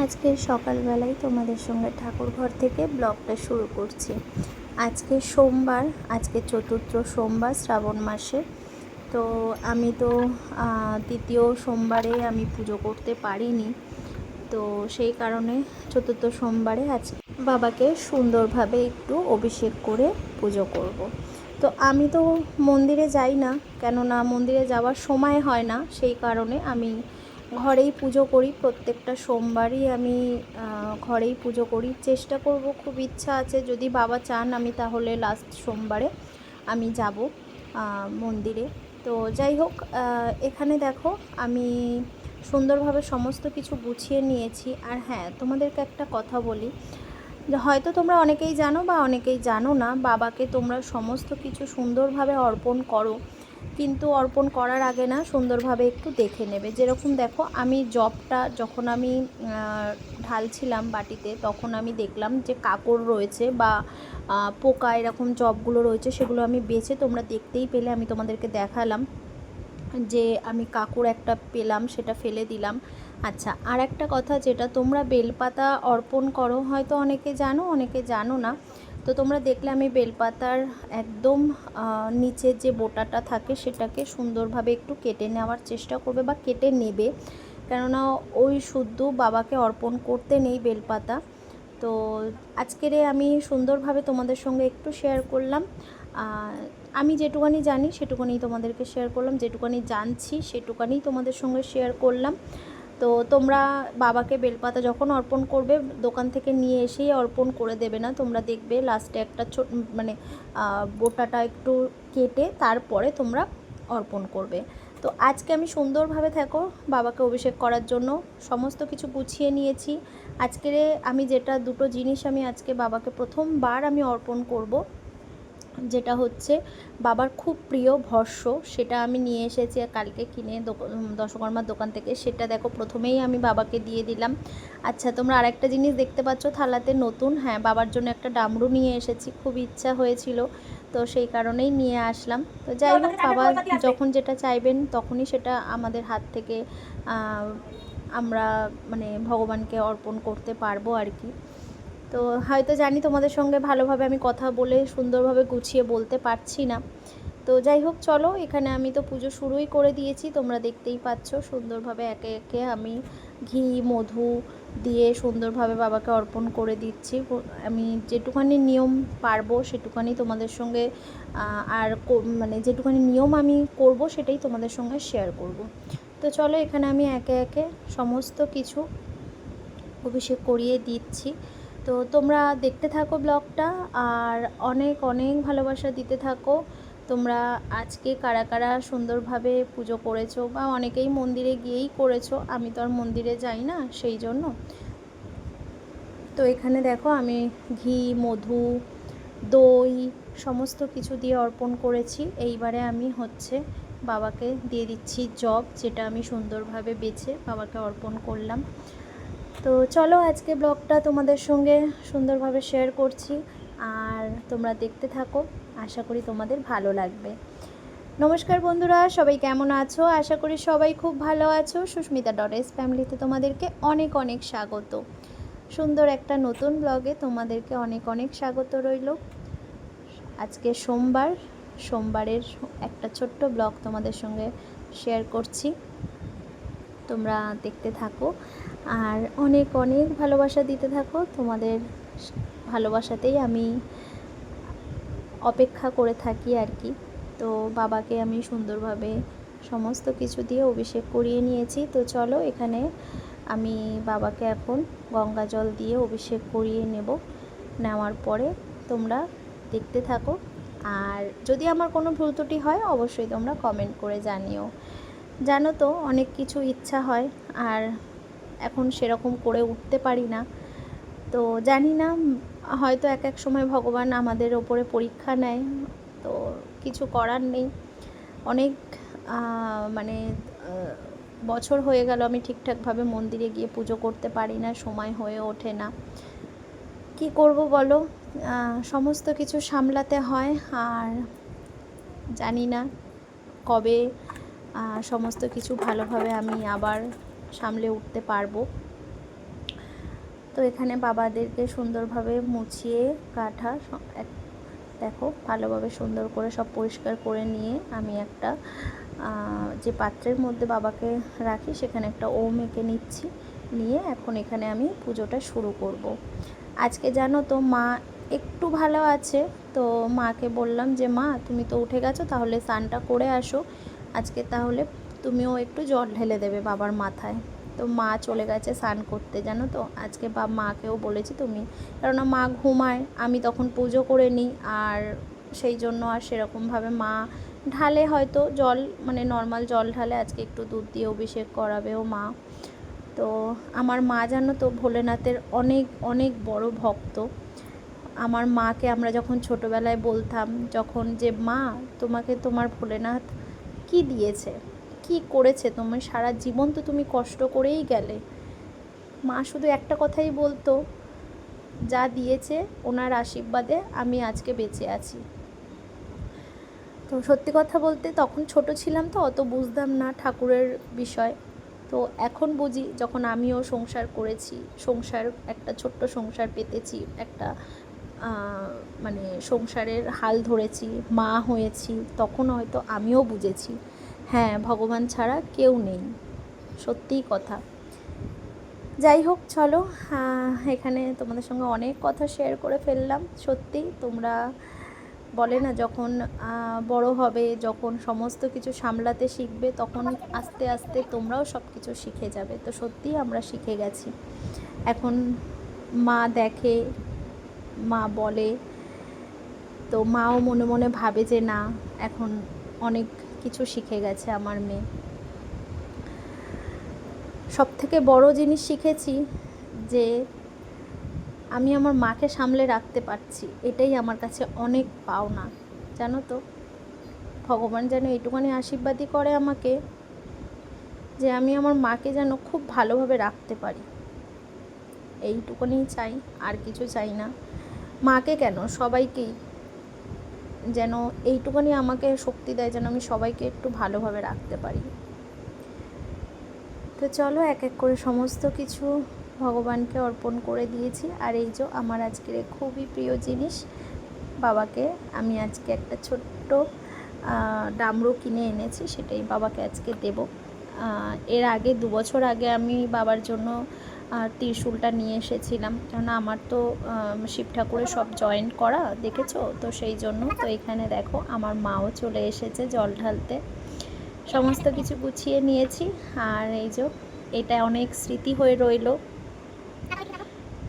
আজকে সকালবেলায় তোমাদের সঙ্গে ঠাকুরঘর থেকে ব্লগটা শুরু করছি। আজকে সোমবার, আজকে চতুর্থ সোমবার শ্রাবণ মাসে। তো আমি তো দ্বিতীয় সোমবারে আমি পুজো করতে পারিনি, তো সেই কারণে চতুর্থ সোমবারে আজকে বাবাকে সুন্দরভাবে একটু অভিষেক করে পুজো করব। তো আমি তো মন্দিরে যাই না, কেননা মন্দিরে যাওয়ার সময় হয় না, সেই কারণে আমি ঘরেই পুজো করি। প্রত্যেকটা সোমবারই আমি ঘরেই পুজো করি, চেষ্টা করব, খুব ইচ্ছা আছে যদি বাবা চান আমি তাহলে লাস্ট সোমবারে আমি যাব মন্দিরে। তো যাই হোক, এখানে দেখো আমি সুন্দরভাবে সমস্ত কিছু গুছিয়ে নিয়েছি। আর হ্যাঁ, তোমাদেরকে একটা কথা বলি, হয়তো তোমরা অনেকেই জানো বা অনেকেই জানো না, বাবাকে তোমরা সমস্ত কিছু সুন্দরভাবে অর্পণ করো, কিন্তু অর্পণ করার আগে না সুন্দরভাবে একটু দেখে নেবে। যেরকম দেখো, আমি জবটা যখন আমি ঢালছিলাম বাটিতে, তখন আমি দেখলাম যে কাঁকড় রয়েছে বা পোকা এরকম জবগুলো রয়েছে, সেগুলো আমি বেছে, তোমরা দেখতেই পেলে, আমি তোমাদেরকে দেখালাম যে আমি কাঁকড় একটা পেলাম, সেটা ফেলে দিলাম। আচ্ছা, আর একটা কথা, যেটা তোমরা বেলপাতা অর্পণ করো, হয়তো অনেকে জানো অনেকে জানো না। তো তোমরা দেখলে আমি বেলপাতার একদম নিচের যে বোটাটা থাকে সেটাকে সুন্দরভাবে একটু কেটে নেওয়ার চেষ্টা করবে বা কেটে নেবে, কেননা ওই শুদ্ধ বাবাকে অর্পণ করতে নেই বেলপাতা। তো আজকের আমি সুন্দরভাবে তোমাদের সঙ্গে একটু শেয়ার করলাম। আমি যেটুকানি জানি সেটুকানি তোমাদেরকে শেয়ার করলাম, যেটুকানি জানছি সেটুকানি তোমাদের সঙ্গে শেয়ার করলাম। তো তোমরা বাবাকে বেলপাতা যখন অর্পণ করবে, দোকান থেকে নিয়ে এসেই অর্পণ করে দেবে না, তোমরা দেখবে লাস্টে একটা মানে বোটাটা একটু কেটে তারপরে তোমরা অর্পণ করবে। তো আজকে আমি সুন্দরভাবে থাকো বাবাকে অভিষেক করার জন্য সমস্ত কিছু গুছিয়ে নিয়েছি। আজকের আমি যেটা দুটো জিনিস আমি আজকে বাবাকে প্রথমবার আমি অর্পণ করব, যেটা হচ্ছে বাবার খুব প্রিয় ভস্য, সেটা আমি নিয়ে এসেছি কালকে কিনে দশকর্মার দোকান থেকে। সেটা দেখো প্রথমেই আমি বাবাকে দিয়ে দিলাম। আচ্ছা, তোমরা আরেকটা জিনিস দেখতে পাচ্ছ থালাতে নতুন, হ্যাঁ, বাবার জন্য একটা ডামরু নিয়ে এসেছি, খুব ইচ্ছা হয়েছিল, তো সেই কারণেই নিয়ে আসলাম। তো যাই হোক, বাবা যখন যেটা চাইবেন তখনই সেটা আমাদের হাত থেকে আমরা মানে ভগবানকে অর্পণ করতে পারবো আর কি। তো হয়তো জানি তোমাদের সঙ্গে ভালোভাবে আমি কথা বলে সুন্দরভাবে গুছিয়ে বলতে পারছি না। তো যাই হোক, চলো, এখানে আমি তো পুজো শুরুই করে দিয়েছি, তোমরা দেখতেই পাচ্ছ সুন্দরভাবে একে একে আমি ঘি মধু দিয়ে সুন্দরভাবে বাবাকে অর্পণ করে দিচ্ছি। আমি যেটুখানি নিয়ম পারবো সেটুখানি তোমাদের সঙ্গে আর মানে যেটুখানি নিয়ম আমি করব সেটাই তোমাদের সঙ্গে শেয়ার করব। তো চলো, এখানে আমি একে একে সমস্ত কিছু অভিষেক করিয়ে দিচ্ছি। তো তোমরা দেখতে থাকো ব্লগটা, আর অনেক অনেক ভালোবাসা দিতে থাকো। তোমরা আজকে কারা কারা সুন্দরভাবে পুজো করেছো, বা অনেকেই মন্দিরে গিয়েই করেছো, আমি তো আর মন্দিরে যাই না সেই জন্য। তো এখানে দেখো আমি ঘি মধু দই সমস্ত কিছু দিয়ে অর্পণ করেছি। এইবারে আমি হচ্ছে বাবাকে দিয়ে দিচ্ছি জব, যেটা আমি সুন্দরভাবে বেছে বাবাকে অর্পণ করলাম। তো চলো, আজকে ব্লগটা তোমাদের সঙ্গে সুন্দরভাবে শেয়ার করছি, আর তোমরা দেখতে থাকো, আশা করি তোমাদের ভালো লাগবে। নমস্কার বন্ধুরা, সবাই কেমন আছো? আশা করি সবাই খুব ভালো আছো। সুস্মিতা.s ফ্যামিলিতে তোমাদেরকে অনেক অনেক স্বাগত। সুন্দর একটা নতুন ব্লগে তোমাদেরকে অনেক অনেক স্বাগত রইল। আজকে সোমবারের একটা ছোট্ট ব্লগ তোমাদের সঙ্গে শেয়ার করছি, তোমরা দেখতে থাকো আর অনেক অনেক ভালোবাসা দিতে থাকো। তোমাদের ভালোবাসাতেই আমি অপেক্ষা করে থাকি আর কি। তো বাবাকে আমি সুন্দরভাবে সমস্ত কিছু দিয়ে অভিষেক করিয়ে নিয়েছি। তো চলো, এখানে আমি বাবাকে এখন গঙ্গা জল দিয়ে অভিষেক করিয়ে নেওয়ার পরে তোমরা দেখতে থাকো। আর যদি আমার কোনো ভুল ত্রুটি হয় অবশ্যই তোমরা কমেন্ট করে জানিও। জানো তো, অনেক কিছু ইচ্ছা হয় আর এখন সেরকম করে উঠতে পারি না। তো জানি না, হয়তো এক এক সময় ভগবান আমাদের ওপরে পরীক্ষা নেয়, তো কিছু করার নেই। অনেক মানে বছর হয়ে গেল আমি ঠিকঠাকভাবে মন্দিরে গিয়ে পুজো করতে পারি না, সময় হয়ে ওঠে না। কি করব বলো, সমস্ত কিছু সামলাতে হয়, আর জানি না কবে সমস্ত কিছু ভালোভাবে আমি আবার সামলে উঠতে পারবো। তো এখানে বাবাদেরকে সুন্দরভাবে মুছিয়ে কাঠা দেখো ভালোভাবে সুন্দর করে সব পরিষ্কার করে নিয়ে আমি একটা যে পাত্রের মধ্যে বাবাকে রাখি সেখানে একটা ওম এঁকে নিচ্ছি, নিয়ে এখন এখানে আমি পুজোটা শুরু করব। আজকে জানো তো মা একটু ভালো আছে, তো মাকে বললাম যে মা তুমি তো উঠে গেছো, তাহলে স্নানটা করে আসো আজকে, তাহলে তুমিও একটু জল ঢেলে দেবে বাবার মাথায়। তো মা চলে গেছে স্নান করতে, জানো তো আজকে মাকেও বলেছি তুমি, কেননা মা ঘুমায়, আমি তখন পুজো করে নিই, আর সেই জন্য আর সেরকমভাবে মা ঢালে হয়তো জল, মানে নর্মাল জল ঢালে, আজকে একটু দুধ দিয়ে অভিষেক করাবেও মা। তো আমার মা জানো তো ভোলেনাথের অনেক অনেক বড় ভক্ত। আমার মাকে আমরা যখন ছোটোবেলায় বলতাম যখন, যে মা তোমাকে তোমার ভোলেনাথ কি দিয়েছে, কি করেছে, তুমি সারা জীবন তো তুমি কষ্ট করেই গেলে। মা শুধু একটা কথাই বলতো, যা দিয়েছে ওনার আশীর্বাদে আমি আজকে বেঁচে আছি। তো সত্যি কথা বলতে তখন ছোট ছিলাম তো অত বুঝতাম না ঠাকুরের বিষয়, তো এখন বুঝি যখন আমিও সংসার করেছি, একটা ছোট্ট সংসার পেতেছি, একটা মানে সংসারের হাল ধরেছি, মা হয়েছি, তখন হয়তো আমিও বুঝেছি হ্যাঁ ভগবান ছাড়া কেউ নেই, সত্যিই কথা। যাই হোক চলো, এখানে তোমাদের সঙ্গে অনেক কথা শেয়ার করে ফেললাম। সত্যি তোমরা বলে না যখন বড় হবে, যখন সমস্ত কিছু সামলাতে শিখবে, তখন আস্তে আস্তে তোমরাও সব কিছু শিখে যাবে। তো সত্যিই আমরা শিখে গেছি। এখন মা দেখে, মা বলে, তো মাও মনে মনে ভাবে যে না এখন অনেক কিছু শিখে গেছে আমার মেয়ে। সবথেকে বড় জিনিস শিখেছি যে আমি আমার মাকে সামলে রাখতে পারছি, এটাই আমার কাছে অনেক পাওনা, জানো তো। ভগবান যেন এইটুখানি আশীর্বাদই করে আমাকে, যে আমি আমার মাকে যেন খুব ভালোভাবে রাখতে পারি, এইটুকুনি চাই, আর কিছু চাই না। মাকে কেন, সবাইকেই যেন এইটুকুনি আমাকে শক্তি দেয়, যেন আমি সবাইকে একটু ভালোভাবে রাখতে পারি। তো চলো এক এক করে সমস্ত কিছু ভগবানকে অর্পণ করে দিয়েছি। আর এই যে আমার আজকের খুবই প্রিয় জিনিস, বাবাকে আমি আজকে একটা ছোট্ট ডামরু কিনে এনেছি, সেটাই বাবাকে আজকে দেব। এর আগে 2 বছর আগে আমি বাবার জন্য ত্রিশূলটা নিয়ে এসেছিলাম, কেননা আমার তো শিব ঠাকুরের সব জয়েন্ট করা দেখেছো তো, সেই জন্য। তো এখানে দেখো আমার মাও চলে এসেছে জল ঢালতে, সমস্ত কিছু গুছিয়ে নিয়েছি। আর এই যে এটা অনেক স্মৃতি হয়ে রইল,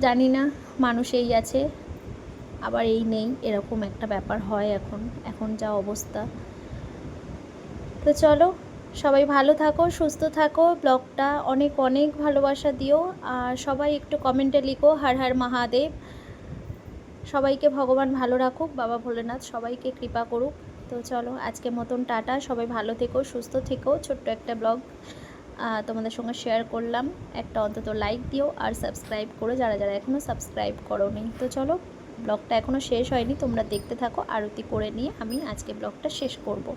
জানি না মানুষ এই আছে আবার এই নেই, এরকম একটা ব্যাপার হয় এখন যা অবস্থা। তো চলো সবাই ভালো থাকো, সুস্থ থাকো, ব্লগটা অনেক অনেক ভালোবাসা দিও, আর সবাই একটু কমেন্টে লিখো হর হর মহাদেব। সবাইকে ভগবান ভালো রাখুক, বাবা ভোলেনাথ সবাইকে কৃপা করুক। তো চলো আজকে মতন টাটা, সবাই ভালো থেকো, সুস্থ থেকো। ছোট্ট একটা ব্লগ তোমাদের সঙ্গে শেয়ার করলাম, একটা অন্তত লাইক দিও, আর সাবস্ক্রাইব করো যারা যারা এখনও সাবস্ক্রাইব করোনি। তো চলো ব্লগটা এখনও শেষ হয়নি, তোমরা দেখতে থাকো, আরতি করে নিয়ে আমি আজকে ব্লগটা শেষ করব।